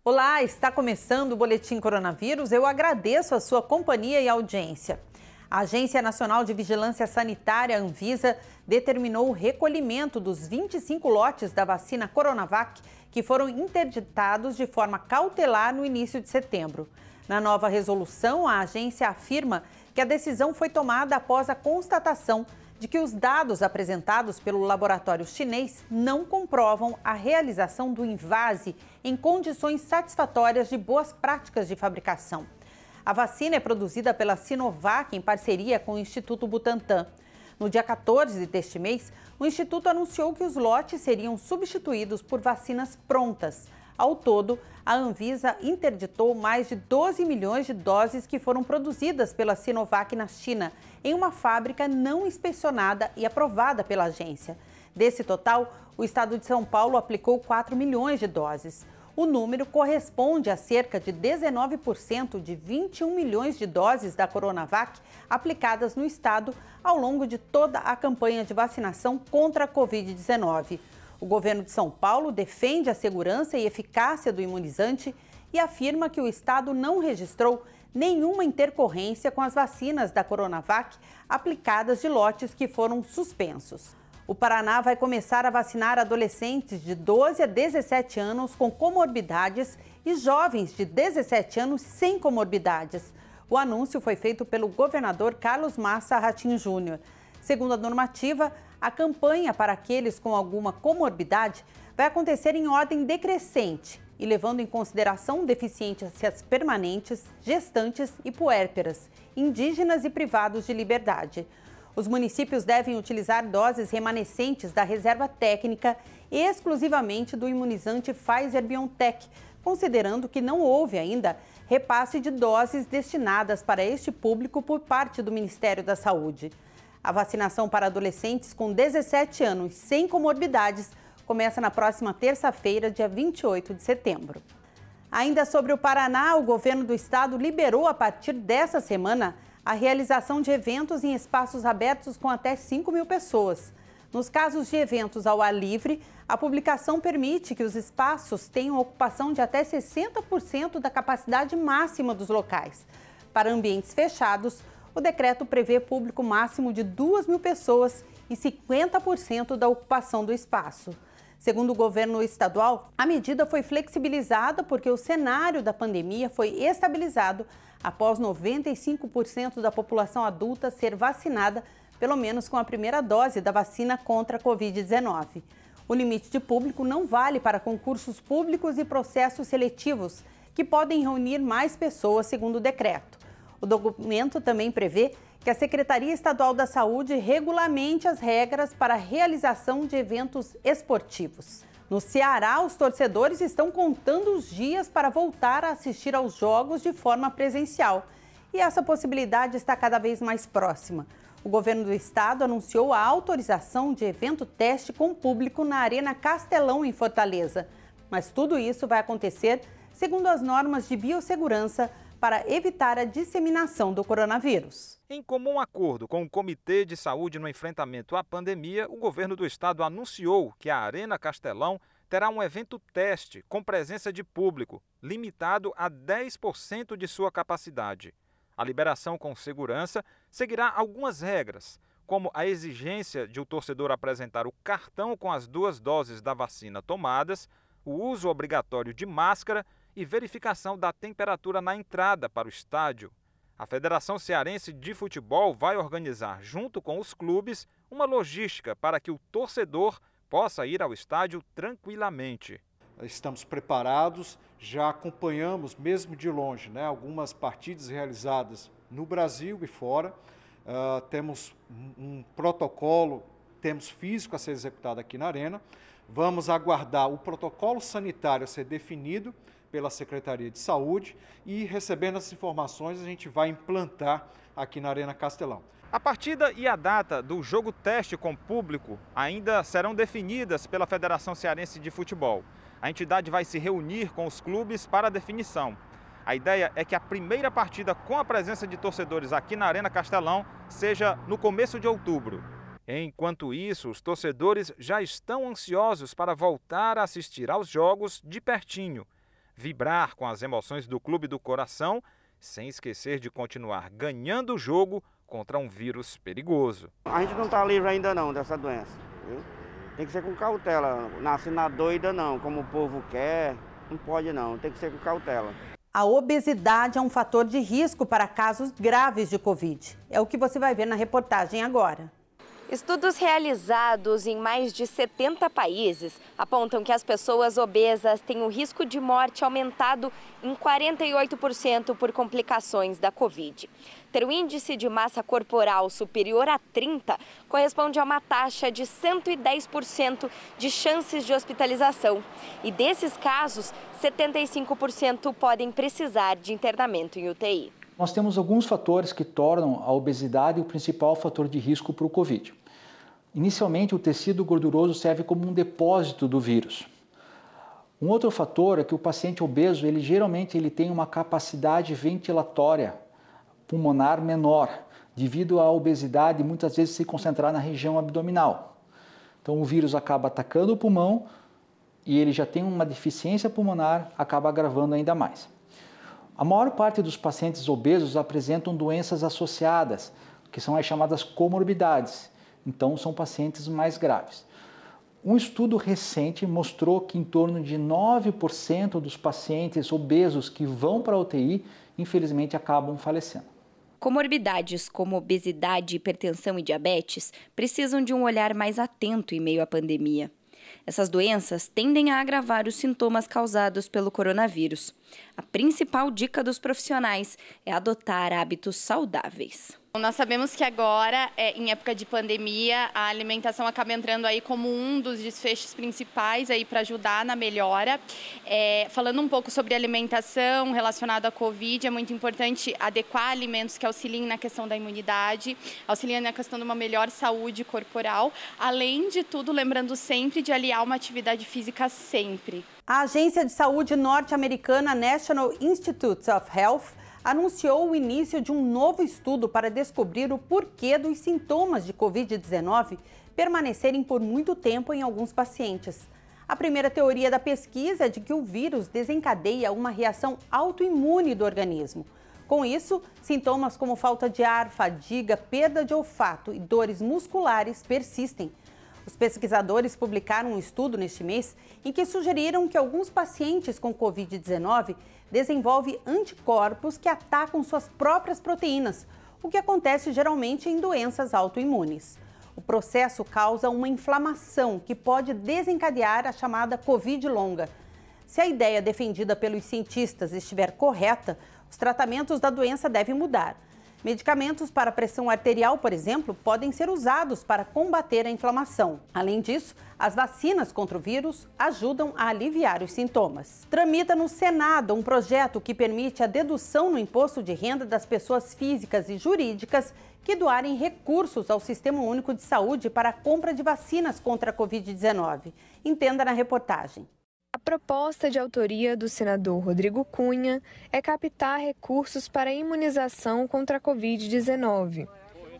Olá, está começando o Boletim Coronavírus. Eu agradeço a sua companhia e audiência. A Agência Nacional de Vigilância Sanitária, Anvisa, determinou o recolhimento dos 25 lotes da vacina Coronavac que foram interditados de forma cautelar no início de setembro. Na nova resolução, a agência afirma que a decisão foi tomada após a constatação de que os dados apresentados pelo laboratório chinês não comprovam a realização do invase em condições satisfatórias de boas práticas de fabricação. A vacina é produzida pela Sinovac em parceria com o Instituto Butantan. No dia 14 deste mês, o Instituto anunciou que os lotes seriam substituídos por vacinas prontas. Ao todo, a Anvisa interditou mais de 12 milhões de doses que foram produzidas pela Sinovac na China, em uma fábrica não inspecionada e aprovada pela agência. Desse total, o estado de São Paulo aplicou 4 milhões de doses. O número corresponde a cerca de 19% de 21 milhões de doses da Coronavac aplicadas no estado ao longo de toda a campanha de vacinação contra a Covid-19. O governo de São Paulo defende a segurança e eficácia do imunizante e afirma que o estado não registrou nenhuma intercorrência com as vacinas da Coronavac aplicadas de lotes que foram suspensos. O Paraná vai começar a vacinar adolescentes de 12 a 17 anos com comorbidades e jovens de 17 anos sem comorbidades. O anúncio foi feito pelo governador Carlos Massa Ratinho Júnior. Segundo a normativa, a campanha para aqueles com alguma comorbidade vai acontecer em ordem decrescente e levando em consideração deficiências permanentes, gestantes e puérperas, indígenas e privados de liberdade. Os municípios devem utilizar doses remanescentes da reserva técnica exclusivamente do imunizante Pfizer-BioNTech, considerando que não houve ainda repasse de doses destinadas para este público por parte do Ministério da Saúde. A vacinação para adolescentes com 17 anos sem comorbidades começa na próxima terça-feira, dia 28 de setembro. Ainda sobre o Paraná, o governo do estado liberou a partir dessa semana a realização de eventos em espaços abertos com até 5 mil pessoas. Nos casos de eventos ao ar livre, a publicação permite que os espaços tenham ocupação de até 60% da capacidade máxima dos locais. Para ambientes fechados, o decreto prevê público máximo de 2 mil pessoas e 50% da ocupação do espaço. Segundo o governo estadual, a medida foi flexibilizada porque o cenário da pandemia foi estabilizado após 95% da população adulta ser vacinada, pelo menos com a primeira dose da vacina contra a Covid-19. O limite de público não vale para concursos públicos e processos seletivos, que podem reunir mais pessoas, segundo o decreto. O documento também prevê que a Secretaria Estadual da Saúde regulamente as regras para a realização de eventos esportivos. No Ceará, os torcedores estão contando os dias para voltar a assistir aos jogos de forma presencial. E essa possibilidade está cada vez mais próxima. O governo do estado anunciou a autorização de evento teste com público na Arena Castelão, em Fortaleza. Mas tudo isso vai acontecer segundo as normas de biossegurança para evitar a disseminação do coronavírus. Em comum acordo com o Comitê de Saúde no enfrentamento à pandemia, o governo do estado anunciou que a Arena Castelão terá um evento teste com presença de público, limitado a 10% de sua capacidade. A liberação com segurança seguirá algumas regras, como a exigência de o torcedor apresentar o cartão com as 2 doses da vacina tomadas, o uso obrigatório de máscara e verificação da temperatura na entrada para o estádio. A Federação Cearense de Futebol vai organizar, junto com os clubes, uma logística para que o torcedor possa ir ao estádio tranquilamente. Estamos preparados, já acompanhamos, mesmo de longe, algumas partidas realizadas no Brasil e fora. Temos um protocolo, temos físico a ser executado aqui na Arena. Vamos aguardar o protocolo sanitário a ser definido pela Secretaria de Saúde e, recebendo as informações, a gente vai implantar aqui na Arena Castelão. A partida e a data do jogo teste com público ainda serão definidas pela Federação Cearense de Futebol. A entidade vai se reunir com os clubes para a definição. A ideia é que a primeira partida com a presença de torcedores aqui na Arena Castelão seja no começo de outubro. Enquanto isso, os torcedores já estão ansiosos para voltar a assistir aos jogos de pertinho. vibrar com as emoções do Clube do Coração, sem esquecer de continuar ganhando o jogo contra um vírus perigoso. A gente não está livre ainda não dessa doença, viu? Tem que ser com cautela, nasce na doida não, como o povo quer, não pode não, tem que ser com cautela. A obesidade é um fator de risco para casos graves de Covid. É o que você vai ver na reportagem agora. Estudos realizados em mais de 70 países apontam que as pessoas obesas têm o risco de morte aumentado em 48% por complicações da Covid. Ter um índice de massa corporal superior a 30 corresponde a uma taxa de 110% de chances de hospitalização. E desses casos, 75% podem precisar de internamento em UTI. Nós temos alguns fatores que tornam a obesidade o principal fator de risco para o Covid. Inicialmente, o tecido gorduroso serve como um depósito do vírus. Um outro fator é que o paciente obeso, geralmente tem uma capacidade ventilatória pulmonar menor, devido à obesidade muitas vezes se concentrar na região abdominal. Então o vírus acaba atacando o pulmão e ele já tem uma deficiência pulmonar, acaba agravando ainda mais. A maior parte dos pacientes obesos apresentam doenças associadas, que são as chamadas comorbidades. Então, são pacientes mais graves. Um estudo recente mostrou que em torno de 9% dos pacientes obesos que vão para a UTI, infelizmente, acabam falecendo. Comorbidades como obesidade, hipertensão e diabetes precisam de um olhar mais atento em meio à pandemia. Essas doenças tendem a agravar os sintomas causados pelo coronavírus. A principal dica dos profissionais é adotar hábitos saudáveis. Nós sabemos que agora, em época de pandemia, a alimentação acaba entrando aí como um dos desfechos principais aí para ajudar na melhora. Falando um pouco sobre alimentação relacionada à Covid, é muito importante adequar alimentos que auxiliem na questão da imunidade, auxiliem na questão de uma melhor saúde corporal, além de tudo, lembrando sempre de aliar uma atividade física sempre. A agência de saúde norte-americana National Institutes of Health anunciou o início de um novo estudo para descobrir o porquê dos sintomas de Covid-19 permanecerem por muito tempo em alguns pacientes. A primeira teoria da pesquisa é de que o vírus desencadeia uma reação autoimune do organismo. Com isso, sintomas como falta de ar, fadiga, perda de olfato e dores musculares persistem. Os pesquisadores publicaram um estudo neste mês em que sugeriram que alguns pacientes com Covid-19 desenvolvem anticorpos que atacam suas próprias proteínas, o que acontece geralmente em doenças autoimunes. O processo causa uma inflamação que pode desencadear a chamada Covid longa. Se a ideia defendida pelos cientistas estiver correta, os tratamentos da doença devem mudar. Medicamentos para pressão arterial, por exemplo, podem ser usados para combater a inflamação. Além disso, as vacinas contra o vírus ajudam a aliviar os sintomas. Tramita no Senado um projeto que permite a dedução no imposto de renda das pessoas físicas e jurídicas que doarem recursos ao Sistema Único de Saúde para a compra de vacinas contra a Covid-19. Entenda na reportagem. A proposta de autoria do senador Rodrigo Cunha é captar recursos para a imunização contra a Covid-19.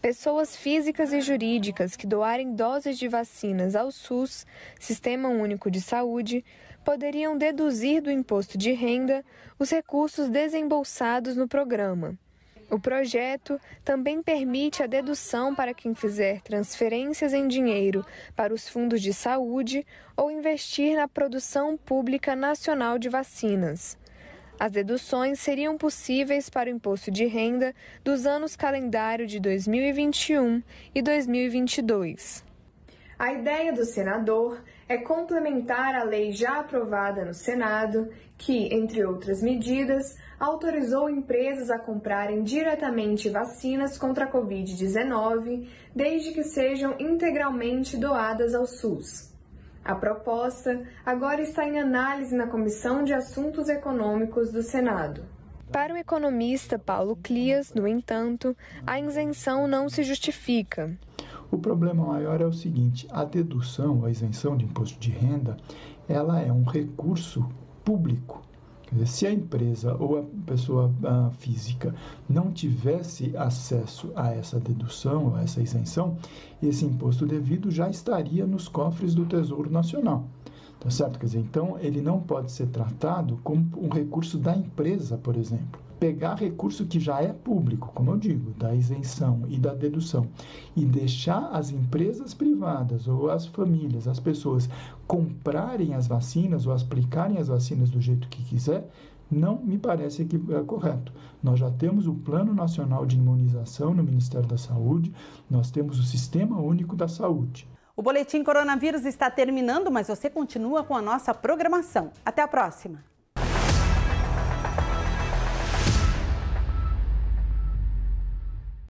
Pessoas físicas e jurídicas que doarem doses de vacinas ao SUS, Sistema Único de Saúde, poderiam deduzir do imposto de renda os recursos desembolsados no programa. O projeto também permite a dedução para quem fizer transferências em dinheiro para os fundos de saúde ou investir na produção pública nacional de vacinas. As deduções seriam possíveis para o imposto de renda dos anos calendário de 2021 e 2022. A ideia do senador é complementar a lei já aprovada no Senado, que, entre outras medidas, autorizou empresas a comprarem diretamente vacinas contra a Covid-19, desde que sejam integralmente doadas ao SUS. A proposta agora está em análise na Comissão de Assuntos Econômicos do Senado. Para o economista Paulo Clias, no entanto, a isenção não se justifica. O problema maior é o seguinte: a dedução, a isenção de imposto de renda, ela é um recurso público Quer dizer, se a empresa ou a pessoa física não tivesse acesso a essa dedução, ou a essa isenção, esse imposto devido já estaria nos cofres do Tesouro Nacional. Tá certo? Quer dizer, então, ele não pode ser tratado como um recurso da empresa, por exemplo. Pegar recurso que já é público, como eu digo, da isenção e da dedução, e deixar as empresas privadas ou as famílias, as pessoas, comprarem as vacinas ou aplicarem as vacinas do jeito que quiser, não me parece que é correto. Nós já temos o Plano Nacional de Imunização no Ministério da Saúde, nós temos o Sistema Único da Saúde. O Boletim Coronavírus está terminando, mas você continua com a nossa programação. Até a próxima!